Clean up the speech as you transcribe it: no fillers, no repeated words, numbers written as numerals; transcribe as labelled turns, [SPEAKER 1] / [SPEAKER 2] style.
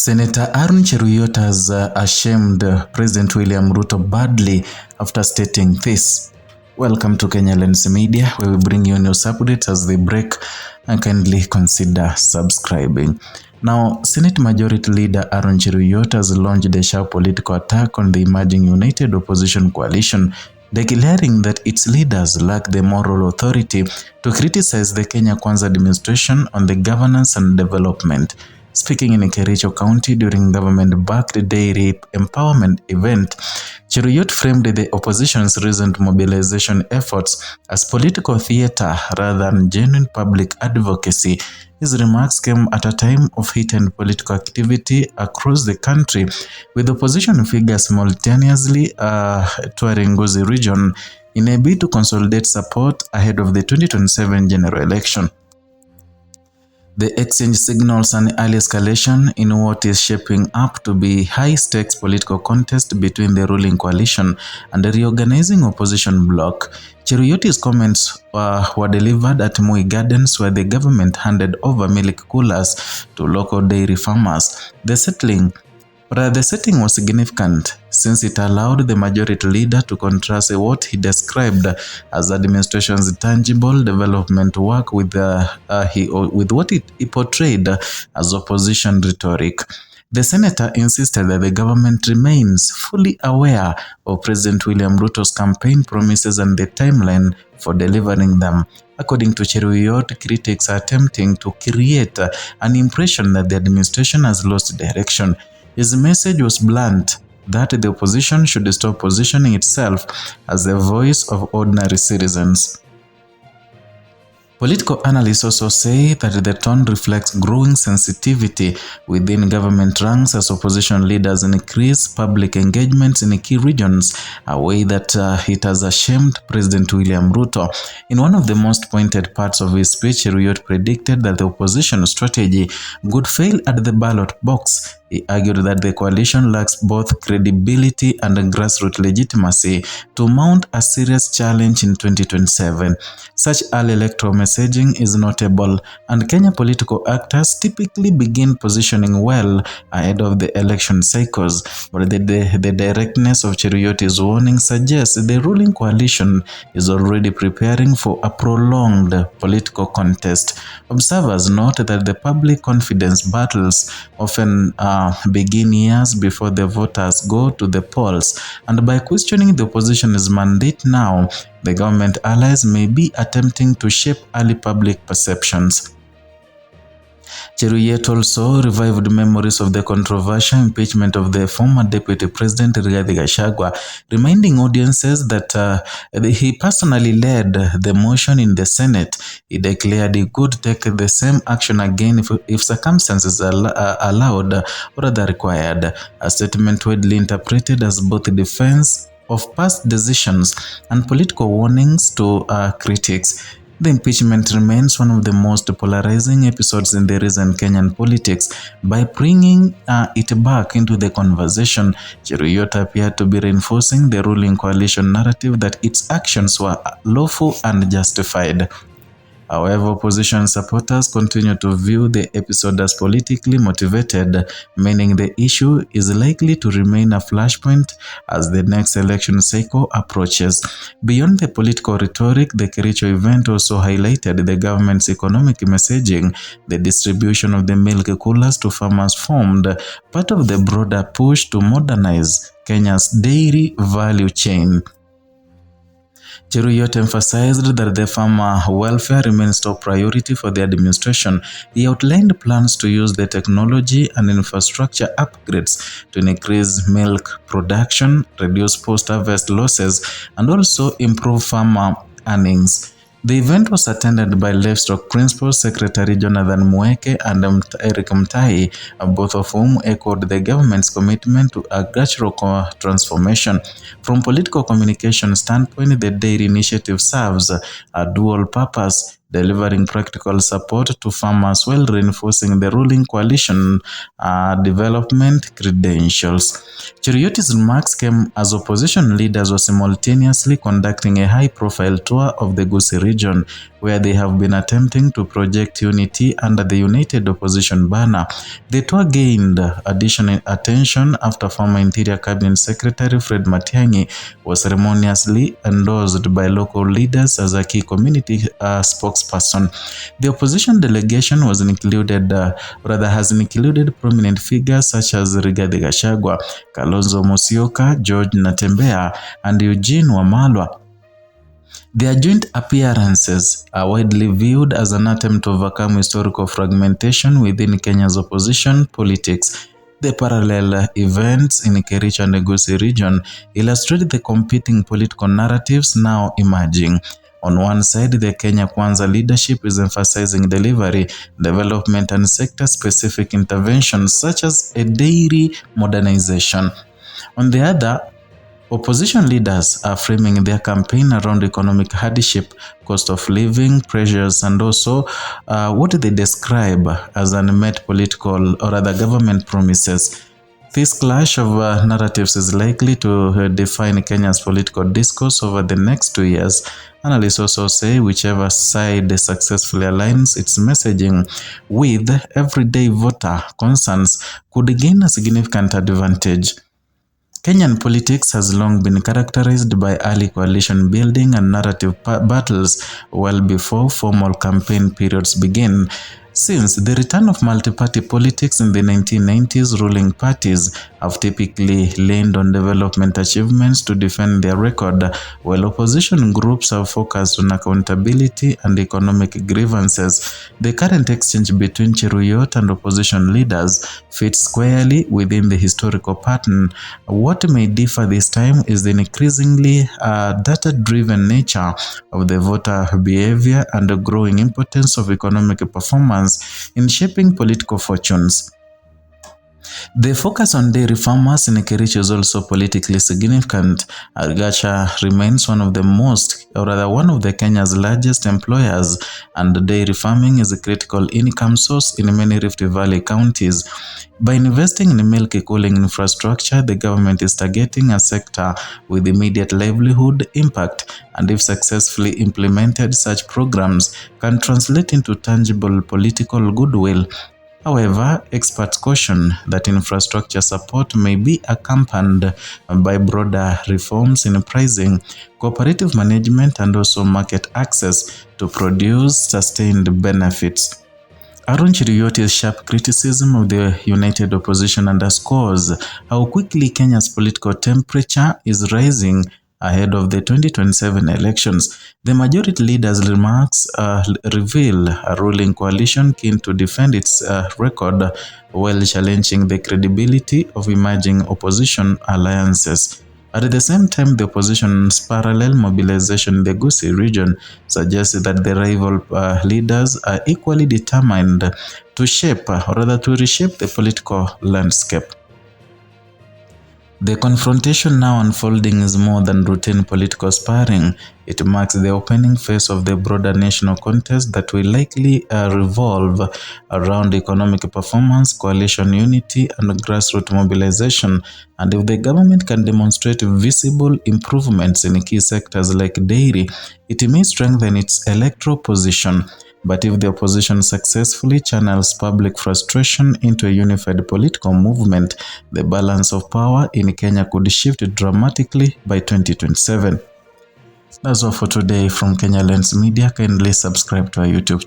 [SPEAKER 1] Senator Cheruiyot has ashamed President William Ruto badly after stating this. Welcome to Kenya Lens Media, where we bring you news updates as they break, and kindly consider subscribing. Now, Senate Majority Leader Cheruiyot has launched a sharp political attack on the emerging United Opposition Coalition, declaring that its leaders lack the moral authority to criticize the Kenya Kwanza administration on the governance and development. Speaking in Kericho County during government-backed dairy empowerment event, Cheryot framed the opposition's recent mobilization efforts as political theater rather than genuine public advocacy. His remarks came at a time of heightened political activity across the country, with opposition figures simultaneously touring Ngozi region in a bid to consolidate support ahead of the 2027 general election. The exchange signals an early escalation in what is shaping up to be high-stakes political contest between the ruling coalition and the reorganizing opposition bloc. Cheruiyot's comments were delivered at Moi Gardens, where the government handed over milk coolers to local dairy farmers. The setting was significant since it allowed the majority leader to contrast what he described as administration's tangible development work with what he portrayed as opposition rhetoric. The senator insisted that the government remains fully aware of President William Ruto's campaign promises and the timeline for delivering them. According to Cheruiyot, critics are attempting to create an impression that the administration has lost direction. His message was blunt, that the opposition should stop positioning itself as the voice of ordinary citizens. Political analysts also say that the tone reflects growing sensitivity within government ranks as opposition leaders increase public engagement in key regions, a way that it has ashamed President William Ruto. In one of the most pointed parts of his speech, Cheryot predicted that the opposition strategy would fail at the ballot box. He argued that the coalition lacks both credibility and grassroots legitimacy to mount a serious challenge in 2027. Such early electoral messaging is notable, and Kenya political actors typically begin positioning well ahead of the election cycles, but the directness of Cheruiyot's warning suggests the ruling coalition is already preparing for a prolonged political contest. Observers note that the public confidence battles often begin years before the voters go to the polls, and by questioning the opposition's mandate now, the government allies may be attempting to shape early public perceptions. Cheruiyot also revived memories of the controversial impeachment of the former Deputy President Yake, reminding audiences that he personally led the motion in the Senate. He declared he could take the same action again if circumstances allowed or rather required, a statement widely interpreted as both defense of past decisions and political warnings to critics. The impeachment remains one of the most polarizing episodes in the recent Kenyan politics. By bringing it back into the conversation, Cheruiyot appeared to be reinforcing the ruling coalition narrative that its actions were lawful and justified. However, opposition supporters continue to view the episode as politically motivated, meaning the issue is likely to remain a flashpoint as the next election cycle approaches. Beyond the political rhetoric, the Kericho event also highlighted the government's economic messaging. The distribution of the milk coolers to farmers formed part of the broader push to modernize Kenya's dairy value chain. Cheruiyot emphasized that the farmer welfare remains top priority for the administration. He outlined plans to use the technology and infrastructure upgrades to increase milk production, reduce post-harvest losses, and also improve farmer earnings. The event was attended by Livestock Principal Secretary Jonathan Yake and Eric Mtai, both of whom echoed the government's commitment to agricultural transformation. From political communication standpoint, the dairy initiative serves a dual purpose. delivering practical support to farmers while reinforcing the ruling coalition development credentials. Cheruiyot's remarks came as opposition leaders were simultaneously conducting a high-profile tour of the Gusii region, where they have been attempting to project unity under the United Opposition banner. The tour gained additional attention after former Interior Cabinet Secretary Fred Matiang'i was ceremoniously endorsed by local leaders as a key community spokesperson. The opposition delegation has included prominent figures such as Rigathi Gachagua, Kalonzo Musyoka, George Natembeya, and Eugene Wamalwa. Their joint appearances are widely viewed as an attempt to overcome historical fragmentation within Kenya's opposition politics. The parallel events in Kericho and the Gusii region illustrate the competing political narratives now emerging. On one side, the Kenya Kwanza leadership is emphasizing delivery, development, and sector-specific interventions such as a dairy modernization. On the other, opposition leaders are framing their campaign around economic hardship, cost of living pressures, and also what they describe as unmet political or other government promises. This clash of narratives is likely to define Kenya's political discourse over the next 2 years. Analysts also say whichever side successfully aligns its messaging with everyday voter concerns could gain a significant advantage. Kenyan politics has long been characterized by early coalition building and narrative battles well before formal campaign periods begin. Since the return of multi-party politics in the 1990s, ruling parties have typically leaned on development achievements to defend their record, while opposition groups have focused on accountability and economic grievances. The current exchange between Cheruiyot and opposition leaders fits squarely within the historical pattern. What may differ this time is the increasingly data-driven nature of the voter behavior and the growing importance of economic performance in shaping political fortunes. The focus on dairy farmers in Kericho is also politically significant. Agriculture remains one of the Kenya's largest employers, and dairy farming is a critical income source in many Rift Valley counties. By investing in milk cooling infrastructure, the government is targeting a sector with immediate livelihood impact, and if successfully implemented, such programs can translate into tangible political goodwill. However, experts caution that infrastructure support may be accompanied by broader reforms in pricing, cooperative management, and also market access to produce sustained benefits. Cheruiyot's sharp criticism of the united opposition underscores how quickly Kenya's political temperature is rising ahead of the 2027 elections. The majority leader's remarks reveal a ruling coalition keen to defend its record while challenging the credibility of emerging opposition alliances. At the same time, the opposition's parallel mobilization in the Gusii region suggests that the rival leaders are equally determined to reshape the political landscape. The confrontation now unfolding is more than routine political sparring. It marks the opening phase of the broader national contest that will likely revolve around economic performance, coalition unity, and grassroots mobilization. And if the government can demonstrate visible improvements in key sectors like dairy, it may strengthen its electoral position. But if the opposition successfully channels public frustration into a unified political movement, the balance of power in Kenya could shift dramatically by 2027. That's all for today from Kenya Lens Media. Kindly subscribe to our YouTube channel.